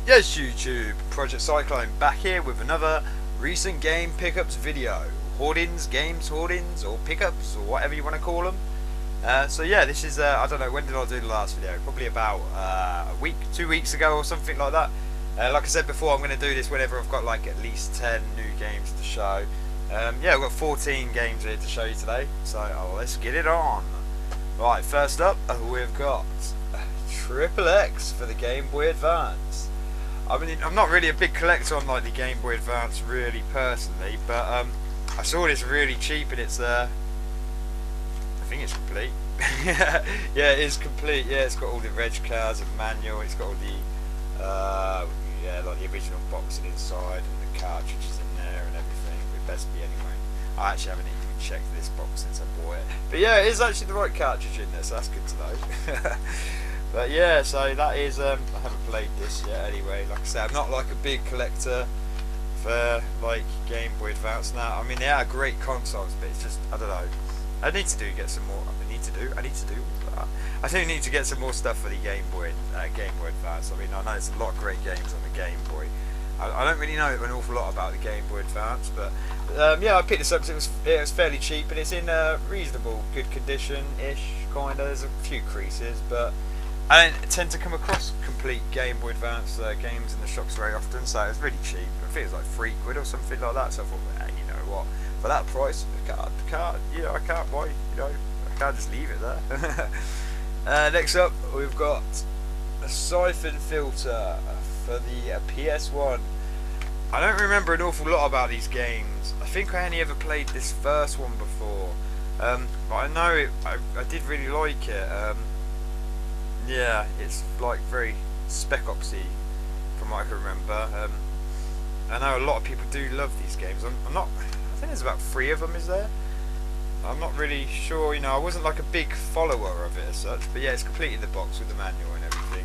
Yes, YouTube, Project Cyclone back here with another recent game pickups video. Hoardings, games, hoardings, or pickups, or whatever you want to call them. So yeah, this is, I don't know, when did I do the last video? Probably about a week, 2 weeks ago or something like that. Like I said before, I'm going to do this whenever I've got like at least 10 new games to show. Yeah, I've got 14 games here to show you today, so let's get it on. Right, first up, we've got Triple X for the Game Boy Advance. I mean, I'm not really a big collector on like the Game Boy Advance, really personally, but I saw this really cheap, and it's I think it's complete. Yeah, it is complete. Yeah, it's got all the reg cards and manual. It's got all the yeah, like the original boxing inside and the cartridges in there and everything. It best be anyway. I actually haven't even checked this box since I bought it, but yeah, it is actually the right cartridge in there, so that's good to know. But yeah, so that is, I haven't played this yet anyway. Like I said, I'm not like a big collector for like Game Boy Advance now. I mean, they are great consoles, but it's just, I don't know. I need to get some more. I do need to get some more stuff for the Game Boy Advance. I mean, I know there's a lot of great games on the Game Boy. I don't really know an awful lot about the Game Boy Advance, but yeah, I picked this up because it was fairly cheap, and it's in reasonable good condition-ish, kinda. There's a few creases, but I don't tend to come across complete Game Boy Advance games in the shops very often, so it was really cheap. I think it was like £3 or something like that. So I thought, hey, you know what? For that price, I can't buy. I can't just leave it there. Next up, we've got a siphon filter for the PS1. I don't remember an awful lot about these games. I think I only ever played this first one before, but I know I did really like it. Yeah, it's like very Spec Opsy from what I can remember. I know a lot of people do love these games. I'm not. I think there's about 3 of them. Is there? I'm not really sure. You know, I wasn't like a big follower of it as such. But yeah, it's complete in the box with the manual and everything.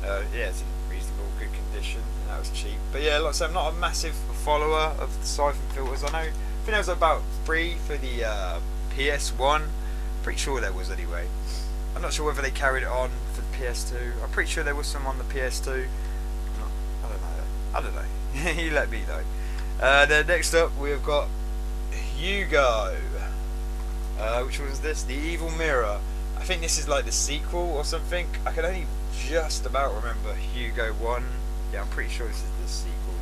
Yeah, it's in reasonable good condition, and that was cheap. But yeah, like I said, I'm not a massive follower of the siphon filters. I think there was about 3 for the PS1. Pretty sure there was anyway. I'm not sure whether they carried it on for the PS2. I'm pretty sure there was some on the PS2. I don't know. You let me know. Then next up we've got Hugo. Which was this? The Evil Mirror. I think this is like the sequel or something. I can only just about remember Hugo 1. Yeah, I'm pretty sure this is the sequel.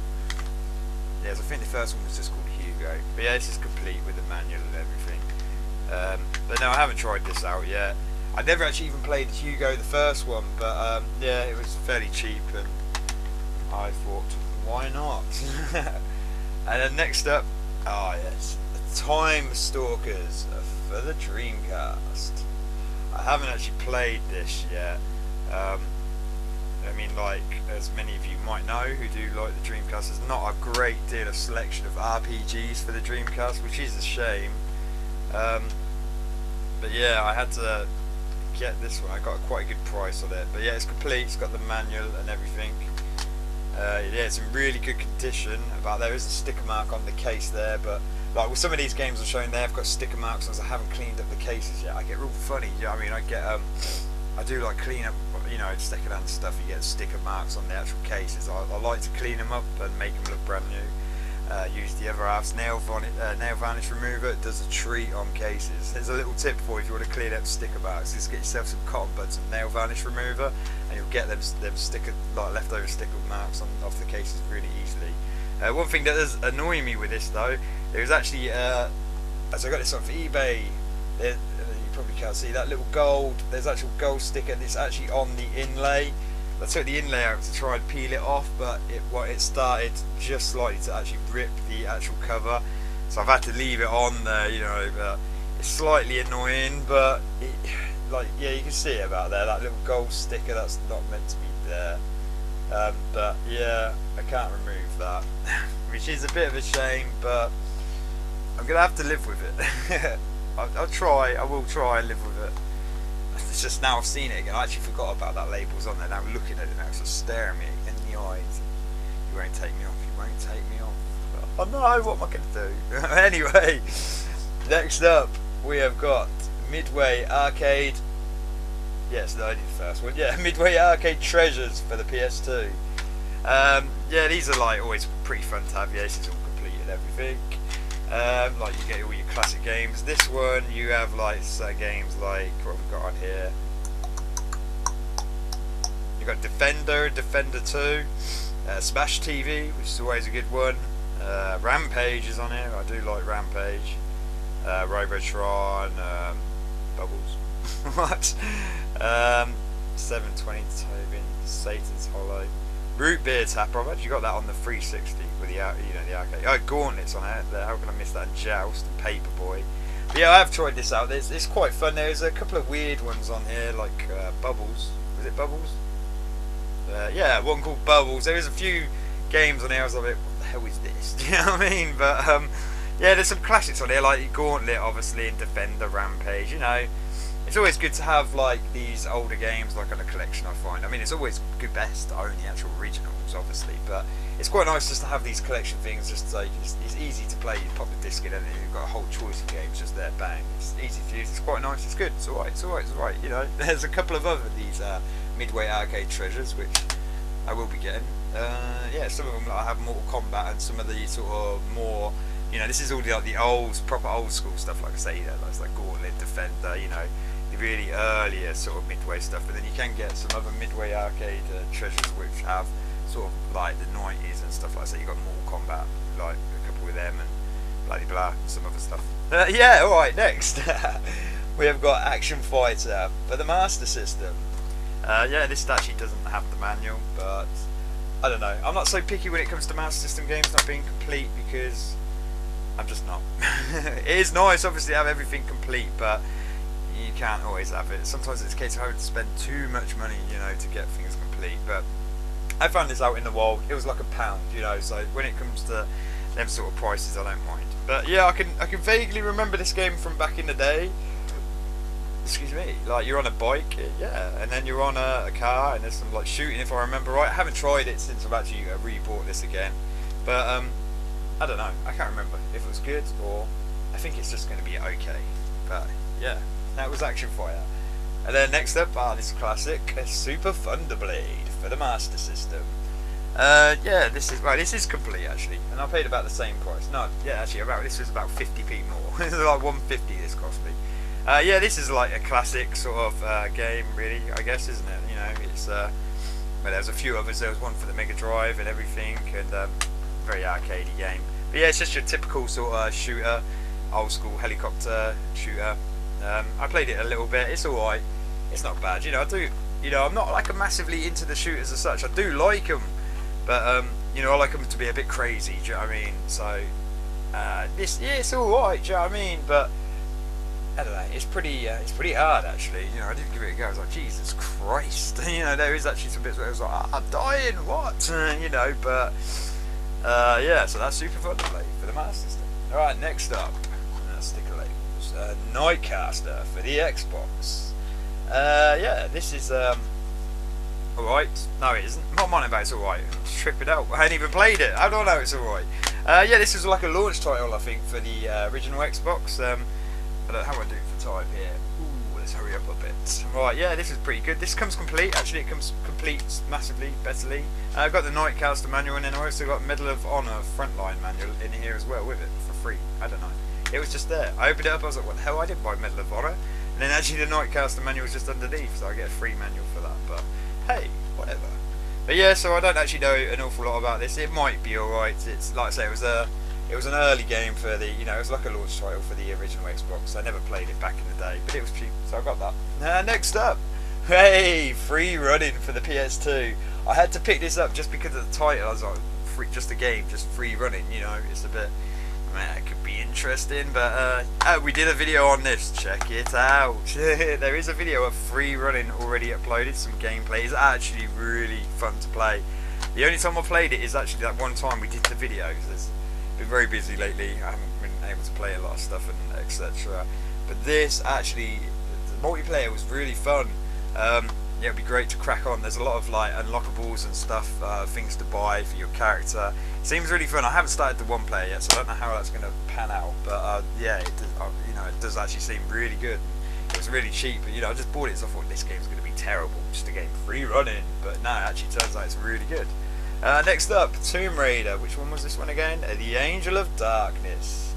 Yes, I think the first one was just called Hugo. But yeah, this is complete with the manual and everything. But no, I haven't tried this out yet. I never actually even played Hugo the first one, but yeah, it was fairly cheap, and I thought, why not? And then next up, yes, Time Stalkers for the Dreamcast. I haven't actually played this yet. I mean, like, as many of you might know who do like the Dreamcast, there's not a great deal of selection of RPGs for the Dreamcast, which is a shame. But yeah, I had to get this one. I got quite a good price on it, but yeah, it's complete. It's got the manual and everything. Yeah, it's in really good condition. There is a sticker mark on the case there, but like with some of these games I'm showing, they have got sticker marks as I haven't cleaned up the cases yet. I get real funny. You know what I mean? I do like clean up, you know, second-hand stuff. You get sticker marks on the actual cases. I like to clean them up and make them look brand new. Use the other half's nail varnish remover. It does a treat on cases. There's a little tip for you if you want to clean up sticker marks. Just get yourself some cotton buds and nail varnish remover, and you'll get them sticker, like leftover sticker marks off the cases really easily. One thing that does annoy me with this though, there's actually, as I got this off eBay, you probably can't see that little gold. There's actual gold sticker that's actually on the inlay. I took the inlay out to try and peel it off, but it started just slightly to actually rip the actual cover, so I've had to leave it on there, you know. But it's slightly annoying, but like, yeah, you can see it about there, that little gold sticker that's not meant to be there. But yeah, I can't remove that, which is a bit of a shame, but I'm gonna have to live with it. I'll try. I will try and live with it. It's just now I've seen it again. I actually forgot about that label's on there. Now I'm looking at it now, it's just staring me in the eyes. You won't take me off. You won't take me off. Oh no, what am I going to do? Anyway, next up we have got Midway Arcade. Yes, no, I did the first one. Yeah, Midway Arcade Treasures for the PS2. Yeah, these are like always pretty fun to have. Yeah, this is all complete and everything. Like you get all your classic games. This one you have like games like what we've got on here. You've got Defender, Defender 2, Smash TV, which is always a good one. Rampage is on here. I do like Rampage. Robotron, Bubbles. What? 720 Tobin, Satan's Hollow, Root Beer Tapper. I've actually got that on the 360 with the the arcade. Oh, Gauntlet's on it. How can I miss that? And Joust and Paperboy. But yeah, I have tried this out. It's quite fun. There's a couple of weird ones on here, like Bubbles. Was it Bubbles? Yeah, one called Bubbles. There is a few games on here. I was like, what the hell is this? Do you know what I mean? But yeah, there's some classics on here, like Gauntlet, obviously, and Defender, Rampage. You know, it's always good to have like these older games like on a collection. I find. I mean, it's always good best to own the actual originals, obviously, but it's quite nice just to have these collection things. Just so it's easy to play. You pop the disc in, and you've got a whole choice of games just there. Bang! It's easy to use. It's quite nice. It's good. It's alright. It's alright. It's alright. You know, there's a couple of other these Midway arcade treasures which I will be getting. Yeah, some of them I have Mortal Kombat, and some of the sort of more. You know, this is all the old, proper old school stuff, like I say, like Gauntlet, Defender, you know, the really earlier sort of Midway stuff. But then you can get some other Midway arcade treasures which have sort of like the 90s and stuff like that. You got Mortal Kombat, like a couple of them, and bloody blah, and some other stuff. Yeah, alright, next. We have got Action Fighter for the Master System. Yeah, this actually doesn't have the manual, but I don't know. I'm not so picky when it comes to Master System games not being complete, because I'm just not. It is nice, obviously, to have everything complete, but you can't always have it. Sometimes it's a case of having to spend too much money, you know, to get things complete. But I found this out in the wild. It was like £1, you know. So when it comes to them sort of prices, I don't mind. But yeah, I can vaguely remember this game from back in the day. Excuse me. Like you're on a bike, yeah, and then you're on a car, and there's some like shooting, if I remember right. I haven't tried it since I've actually re-bought this again, but I don't know. I can't remember if it was good, or I think it's just going to be okay. But yeah, that was Action Fighter. And then next up, this classic, Super Thunderblade for the Master System. Yeah, this is complete actually, and I paid about the same price. No, yeah, actually, this was about 50p more. This is like 150. This cost me. Yeah, this is like a classic sort of game, really. I guess, isn't it? You know, it's well, there's a few others. There was one for the Mega Drive and everything, and very arcadey game. But yeah, it's just your typical sort of shooter, old school helicopter shooter. I played it a little bit. It's alright. It's not bad. You know, I'm not like a massively into the shooters as such. I do like them, but you know, I like them to be a bit crazy. Do you know what I mean? So it's alright. Do you know what I mean? But I don't know. It's pretty hard actually. You know, I didn't give it a go. I was like, Jesus Christ. You know, there is actually some bits where I was like, I'm dying. What? You know, but. Yeah, so that's Super Thunderblade for the Master System. Alright, next up, sticker labels. Nightcaster for the Xbox. Yeah, this is alright. No, it isn't. I'm not minding about it's alright. Trip it out. I hadn't even played it. How do I know it's alright? Yeah, this is like a launch title, I think, for the original Xbox. I don't know how I do for time here. Ooh, let's hurry up a bit. Right, yeah, this is pretty good. This comes complete. Actually, it comes complete massively, betterly. I've got the Nightcaster manual, and then I also got Medal of Honor Frontline manual in here as well with it for free. I don't know. It was just there. I opened it up. I was like, what the hell? I didn't buy Medal of Honor. And then actually the Nightcaster manual was just underneath, so I get a free manual for that. But hey, whatever. But yeah, so I don't actually know an awful lot about this. It might be alright. It's like I say, it was an early game for the, you know, it was like a launch title for the original Xbox. I never played it back in the day, but it was cheap, so I got that. Next up, hey, free running for the PS2. I had to pick this up just because of the title. I was like, just a game, just free running. You know, it's a bit, man, it could be interesting. But we did a video on this. Check it out. There is a video of free running already uploaded. Some gameplay. It's actually really fun to play. The only time I played it is actually that one time we did the videos. It's been very busy lately. I haven't been able to play a lot of stuff and etc. But this actually, the multiplayer was really fun. Yeah, it'd be great to crack on. There's a lot of like unlockables and stuff, things to buy for your character. It seems really fun. I haven't started the one player yet, so I don't know how that's going to pan out. But yeah, it does, you know, it does actually seem really good. It was really cheap. You know, I just bought it because I thought this game's going to be terrible, just a game free running. But no, it actually turns out it's really good. Next up, Tomb Raider. Which one was this one again? The Angel of Darkness.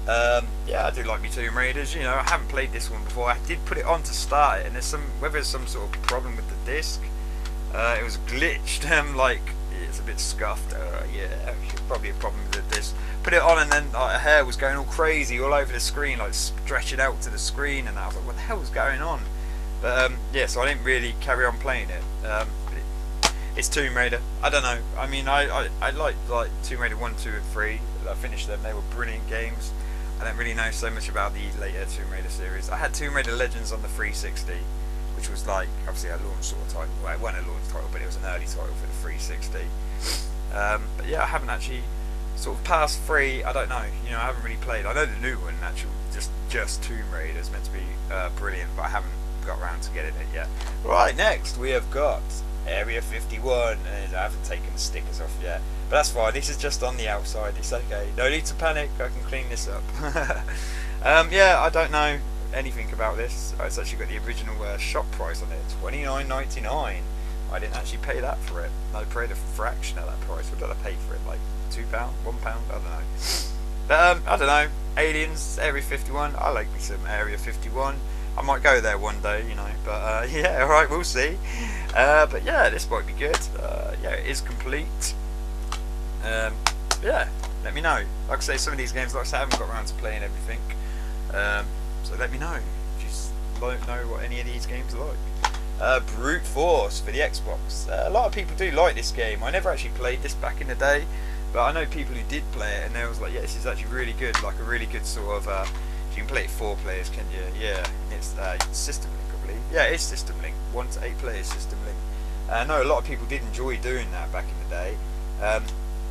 Yeah, I do like me Tomb Raiders. You know, I haven't played this one before. I did put it on to start it, and whether there's some sort of problem with the disc. It was glitched. Like it's a bit scuffed. Yeah, probably a problem with the disc. Put it on, and then her hair was going all crazy all over the screen, like stretching out to the screen, and I was like, what the hell was going on? But yeah, so I didn't really carry on playing it. It's Tomb Raider. I don't know. I mean, I like Tomb Raider 1, 2, and 3. I finished them. They were brilliant games. I don't really know so much about the later Tomb Raider series. I had Tomb Raider Legends on the 360, which was like obviously a launch sort of title. Well, it wasn't a launch title, but it was an early title for the 360. But yeah, I haven't actually sort of past 3. I don't know. You know, I haven't really played. I know the new one, actually, just Tomb Raider is meant to be brilliant, but I haven't got around to getting it yet. Right, next we have got Area 51, and I haven't taken the stickers off yet, but that's fine. This is just on the outside. It's okay. No need to panic. I can clean this up. Yeah, I don't know anything about this. It's actually got the original shop price on it, $29.99. I didn't actually pay that for it. I paid a fraction of that price. What did I pay for it? Like £2, £1? I don't know. But I don't know. Aliens, Area 51. I like me some Area 51. I might go there one day, you know. But yeah, alright, we'll see. But yeah, this might be good. Yeah, it is complete. Yeah, let me know. Like I say, some of these games, like I say, I haven't got around to playing everything. So let me know if you don't know what any of these games are like. Brute Force for the Xbox. A lot of people do like this game. I never actually played this back in the day, but I know people who did play it, and they was like, yeah, this is actually really good. Like a really good sort of. You can play it 4 players, can you? Yeah, it's system link, I believe. Yeah, it's system link. 1 to 8 players system link. I know a lot of people did enjoy doing that back in the day.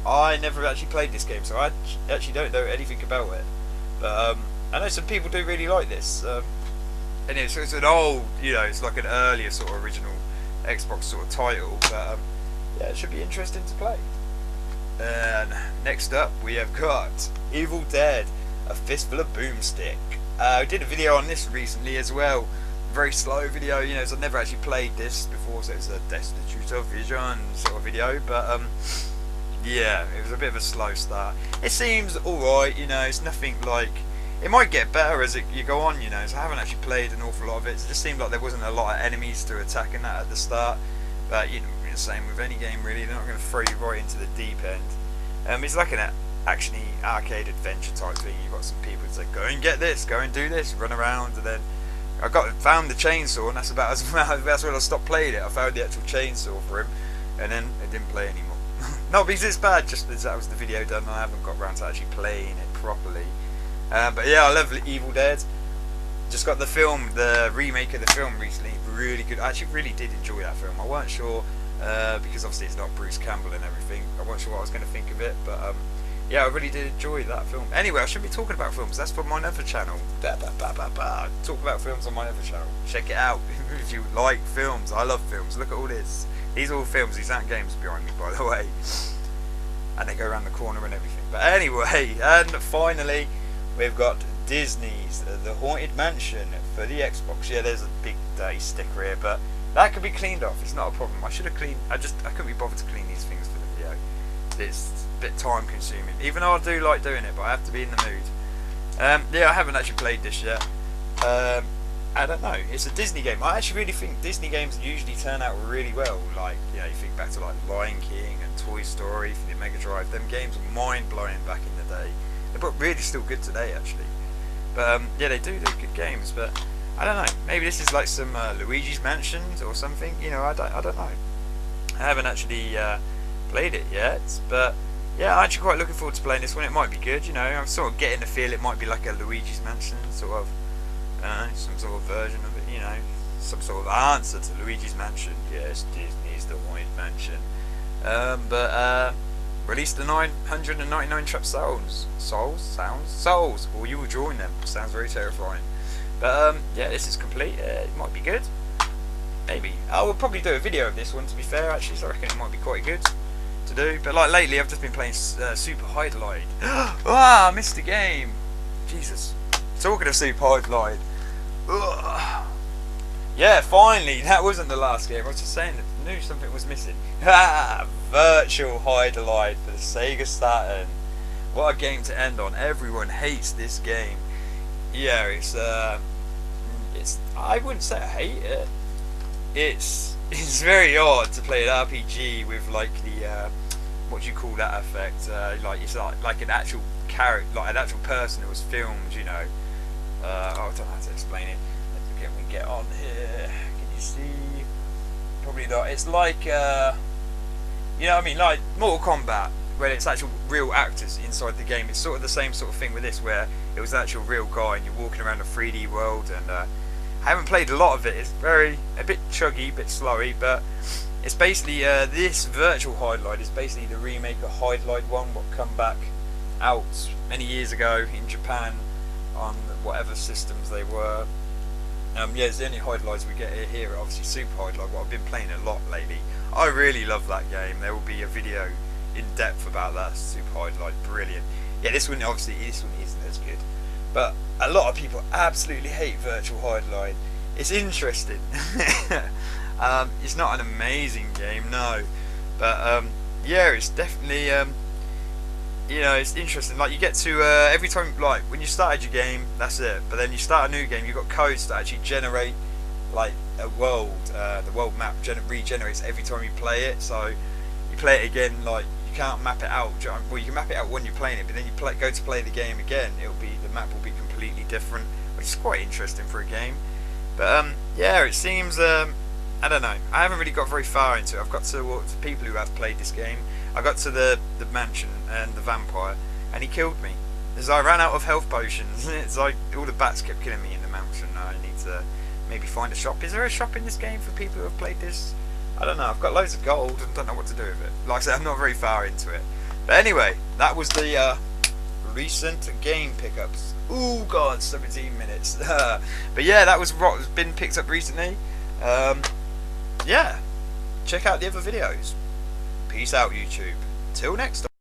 I never actually played this game, so I actually don't know anything about it. But I know some people do really like this. And it's an old, you know, it's like an earlier sort of original Xbox sort of title. But yeah, it should be interesting to play. And next up, we have got Evil Dead: A Fistful of Boomstick. I did a video on this recently as well. Very slow video, you know, so I've never actually played this before, so it's a destitute of vision sort of video. But yeah, it was a bit of a slow start. It seems alright, you know, it's nothing like. It might get better as you go on, you know, so I haven't actually played an awful lot of it. It just seemed like there wasn't a lot of enemies to attack in that at the start. But, you know, the same with any game really, they're not going to throw you right into the deep end. It's like an actiony arcade adventure type thing. You've got some people that say, go and get this, go and do this, run around, and then I found the chainsaw, and that's about that's when I stopped playing it. I found the actual chainsaw for him, and then I didn't play anymore. Not because it's bad, just because that was the video done and I haven't got around to actually playing it properly. But yeah, I love Evil Dead. Just got the film, the remake of the film recently. Really good. I actually really did enjoy that film. I weren't sure because obviously it's not Bruce Campbell and everything. I wasn't sure what I was going to think of it, but yeah, I really did enjoy that film. Anyway, I shouldn't be talking about films. That's for my other channel. Talk about films on my other channel. Check it out if you like films. I love films. Look at all this. These are all films. These aren't games behind me, by the way. And they go around the corner and everything. But anyway, and finally, we've got Disney's The Haunted Mansion for the Xbox. Yeah, there's a big dirty sticker here, but that could be cleaned off. It's not a problem. I should have cleaned. I couldn't be bothered to clean these things for the video. It's a bit time consuming, even though I do like doing it, but I have to be in the mood. Yeah, I haven't actually played this yet. I don't know. It's a Disney game. I actually really think Disney games usually turn out really well. Like, you know, you think back to like Lion King and Toy Story for the Mega Drive. Them games were mind blowing back in the day. They're really still good today, actually. But yeah, they do good games. But I don't know. Maybe this is like some Luigi's Mansion or something. You know, I don't know. I haven't actually played it yet, but yeah, I'm actually quite looking forward to playing this one. It might be good. You know, I'm sort of getting the feel it might be like a Luigi's Mansion sort of. Some sort of version of it, you know, some sort of answer to Luigi's Mansion. Yes, Disney's The Haunted Mansion. But released the 999 trap souls, or you will join them. Sounds very terrifying. But yeah, this is complete. It might be good. Maybe I will probably do a video of this one. To be fair, actually, so I reckon it might be quite good to do. But like lately, I've just been playing Super Hydlide. Ah, I missed the game. Jesus. Talking of Super Hydlide. Yeah, finally, that wasn't the last game. I was just saying that I knew something was missing. Virtual Highlight for the Sega Saturn. What a game to end on. Everyone hates this game. Yeah, it's I wouldn't say I hate it. It's very odd to play an RPG with like the what do you call that effect? Like it's like an actual character, like an actual person who was filmed. You know, I don't know how to explain it. Can we get on here? Can you see? Probably not. It's like you know what I mean, like Mortal Kombat, where it's actual real actors inside the game. It's sort of the same sort of thing with this, where it was an actual real guy and you're walking around a 3D world. And I haven't played a lot of it. It's a bit chuggy, a bit slowy, but it's basically this Virtual Highlight is basically the remake of Highlight 1, what come back out many years ago in Japan on whatever systems they were. Yeah, it's the only highlights we get here. Obviously, Super Highlight. What I've been playing a lot lately. I really love that game. There will be a video in depth about that Super Highlight. Brilliant. Yeah, this one obviously isn't as good, but a lot of people absolutely hate Virtual Highlight. It's interesting. It's not an amazing game, no, but yeah, it's definitely you know, it's interesting. Like you get to every time, like when you started your game, that's it. But then you start a new game, you've got codes that actually generate like a world. The world map regenerates every time you play it. So you play it again, like you can't map it out. Well, you can map it out when you're playing it, but then you go to play the game again, the map will be completely different, which is quite interesting for a game. But yeah, it seems I don't know. I haven't really got very far into it. I've got to people who have played this game. I got to the mansion and the vampire, and he killed me as I ran out of health potions. It's like all the bats kept killing me in the mansion. I need to maybe find a shop. Is there a shop in this game for people who have played this? I don't know. I've got loads of gold and don't know what to do with it. Like I said, I'm not very far into it. But anyway, that was the recent game pickups. Ooh, God, 17 minutes. But yeah, that was what's been picked up recently. Yeah, check out the other videos. Peace out, YouTube. Till next time.